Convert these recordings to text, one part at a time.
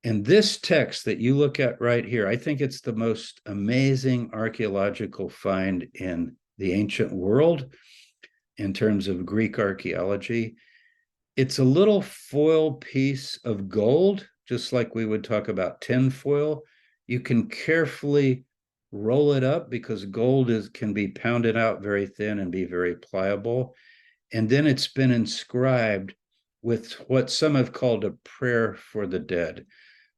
And this text that you look at right here, I think it's the most amazing archaeological find in the ancient world in terms of Greek archaeology. It's a little foil piece of gold, just like we would talk about tin foil. You can carefully roll it up because gold can be pounded out very thin and be very pliable. And then it's been inscribed with what some have called a prayer for the dead.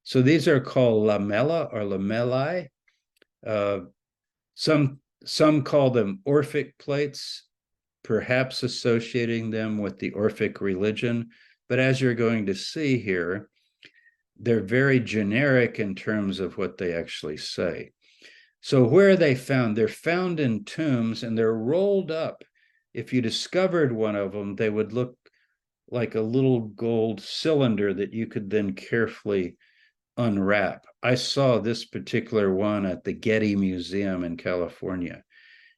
So these are called lamella or lamellae. Uh, some call them Orphic plates, perhaps associating them with the Orphic religion. But as you're going to see here, they're very generic in terms of what they actually say. So where are they found? They're found in tombs and they're rolled up. If you discovered one of them, they would look like a little gold cylinder that you could then carefully unwrap. I saw this particular one at the Getty Museum in California,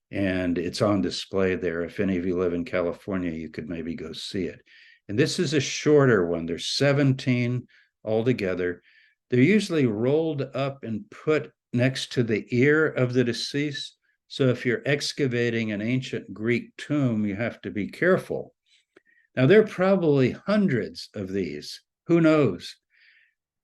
and it's on display there. If any of you live in California, you could maybe go see it. And this is a shorter one. There's 17 altogether. They're usually rolled up and put next to the ear of the deceased. So if you're excavating an ancient Greek tomb, you have to be careful. Now, there are probably hundreds of these. Who knows?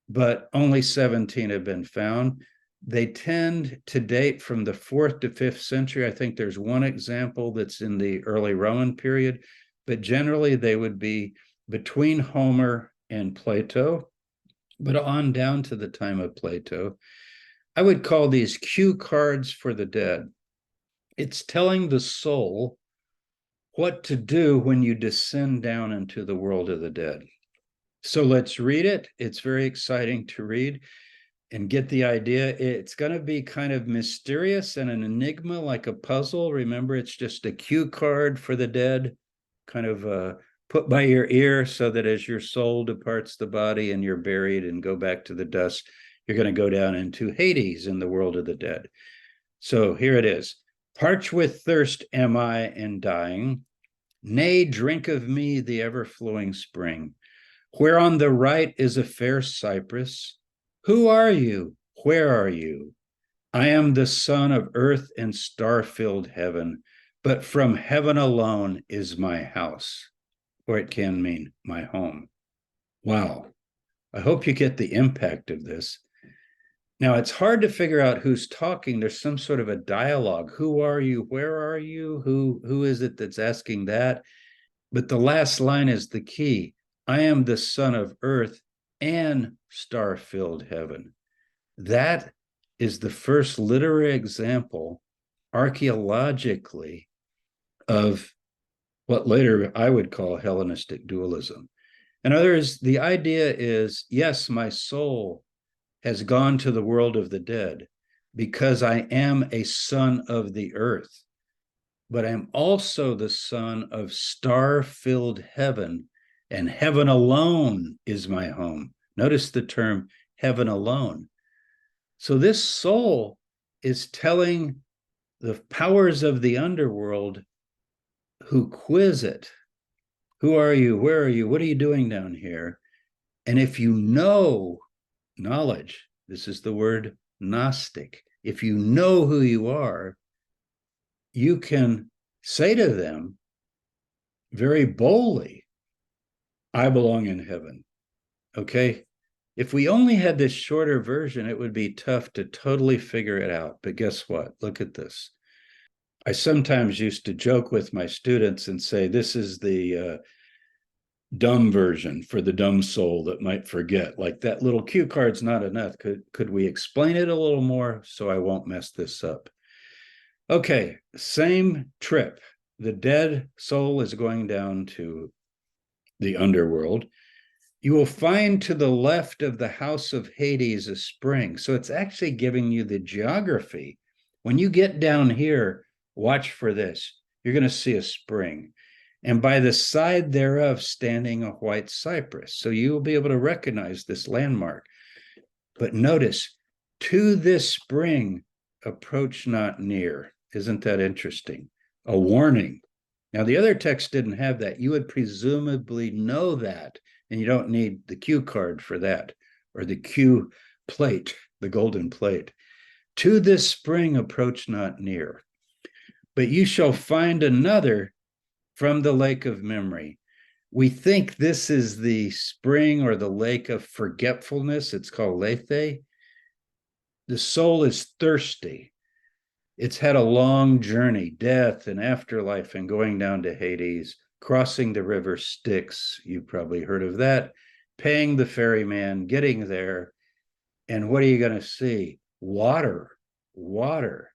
But only 17 have been found. They tend to date from the 4th to 5th century. I think there's one example that's in the early Roman period, but generally they would be between Homer and Plato, but on down to the time of Plato. I would call these cue cards for the dead. It's telling the soul what to do when you descend down into the world of the dead. So let's read it. It's very exciting to read and get the idea. It's going to be kind of mysterious and an enigma, like a puzzle. Remember, it's just a cue card for the dead, kind of put by your ear so that as your soul departs the body and you're buried and go back to the dust, you're going to go down into Hades in the world of the dead. So here it is. Parched with thirst am I and dying. Nay, drink of me the ever-flowing spring. Where on the right is a fair cypress. Who are you? Where are you? I am the son of earth and star-filled heaven, but from heaven alone is my house, or it can mean my home. Wow. I hope you get the impact of this. Now, it's hard to figure out who's talking. There's some sort of a dialogue. Who are you? Where are you? Who is it that's asking that? But the last line is the key. I am the son of earth and star-filled heaven. That is the first literary example archaeologically of what later I would call Hellenistic dualism. In other words, the idea is, yes, my soul has gone to the world of the dead because I am a son of the earth, but I'm also the son of star-filled heaven, and heaven alone is my home. Notice the term heaven alone. So this soul is telling the powers of the underworld who quiz it, who are you? Where are you? What are you doing down here? And if you know knowledge, this is the word Gnostic, if you know who you are, you can say to them very boldly, I belong in heaven. Okay. If we only had this shorter version, it would be tough to totally figure it out. But guess what? Look at this. I sometimes used to joke with my students and say, this is the dumb version for the dumb soul that might forget. Like that little cue card's not enough. Could we explain it a little more so I won't mess this up? Okay, same trip. The dead soul is going down to the underworld. You will find to the left of the house of Hades a spring. So it's actually giving you the geography. When you get down here, watch for this. You're going to see a spring. And by the side thereof, standing a white cypress. So you will be able to recognize this landmark. But notice, to this spring, approach not near. Isn't that interesting? A warning. Now, the other text didn't have that. You would presumably know that, and you don't need the cue card for that, or the Q plate, the golden plate. To this spring approach not near, but you shall find another from the lake of memory. We think this is the spring or the lake of forgetfulness. It's called Lethe. The soul is thirsty. It's had a long journey, death and afterlife, and going down to Hades, crossing the river Styx. You've probably heard of that. Paying the ferryman, getting there. And what are you going to see? Water, water.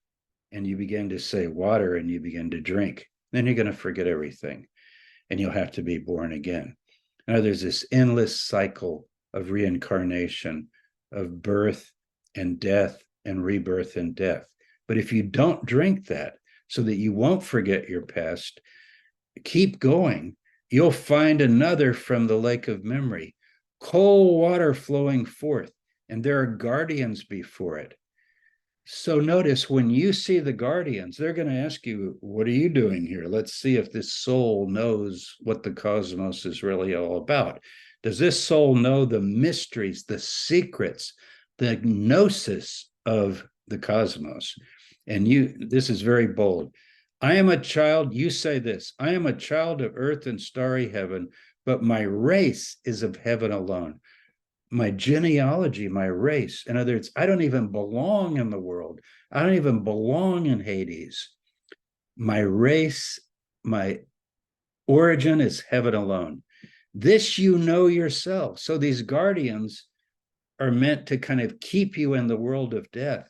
And you begin to say water and you begin to drink. Then you're going to forget everything and you'll have to be born again. Now there's this endless cycle of reincarnation, of birth and death and rebirth and death. But if you don't drink that so that you won't forget your past, keep going, you'll find another from the lake of memory, cold water flowing forth, and there are guardians before it. So notice when you see the guardians, they're going to ask you, what are you doing here? Let's see if this soul knows what the cosmos is really all about. Does this soul know the mysteries, the secrets, the gnosis of the cosmos? And this is very bold. I am a child, you say this, I am a child of earth and starry heaven, but my race is of heaven alone. My genealogy, my race. In other words, I don't even belong in the world. I don't even belong in Hades. My race, my origin is heaven alone. This you know yourself. So these guardians are meant to kind of keep you in the world of death,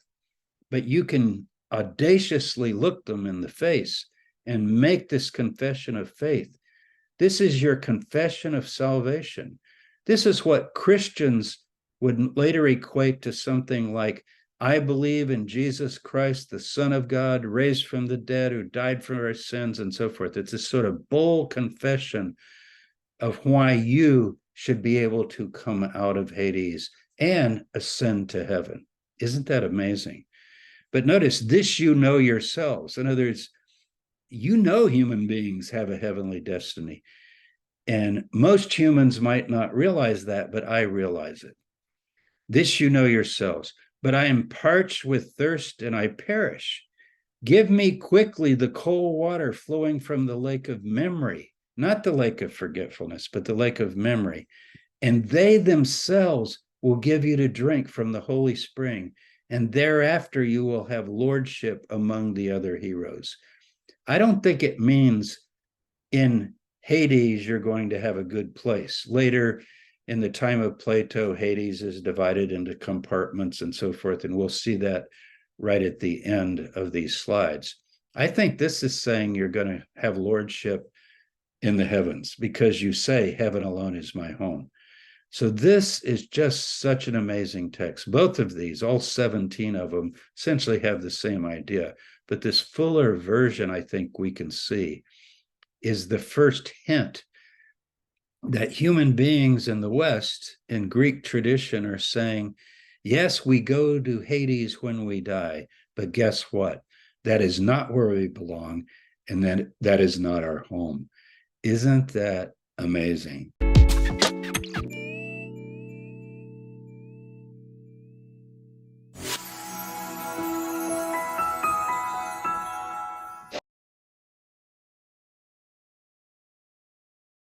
but you can audaciously look them in the face and make this confession of faith. This is your confession of salvation. This is what Christians would later equate to something like, I believe in Jesus Christ, the Son of God, raised from the dead, who died for our sins, and so forth. It's this sort of bold confession of why you should be able to come out of Hades and ascend to heaven. Isn't that amazing? But notice, this you know yourselves. In other words, you know human beings have a heavenly destiny. And most humans might not realize that, but I realize it. This you know yourselves. But I am parched with thirst and I perish. Give me quickly the cold water flowing from the lake of memory, not the lake of forgetfulness, but the lake of memory. And they themselves will give you to drink from the holy spring. And thereafter you will have lordship among the other heroes. I don't think it means in Hades, you're going to have a good place. Later, in the time of Plato, Hades is divided into compartments and so forth, and we'll see that right at the end of these slides. I think this is saying you're going to have lordship in the heavens because you say, heaven alone is my home. So this is just such an amazing text. Both of these, all 17 of them, essentially have the same idea. But this fuller version, I think we can see, is the first hint that human beings in the West, in Greek tradition, are saying, yes, we go to Hades when we die, but guess what? That is not where we belong, and that is not our home. Isn't that amazing?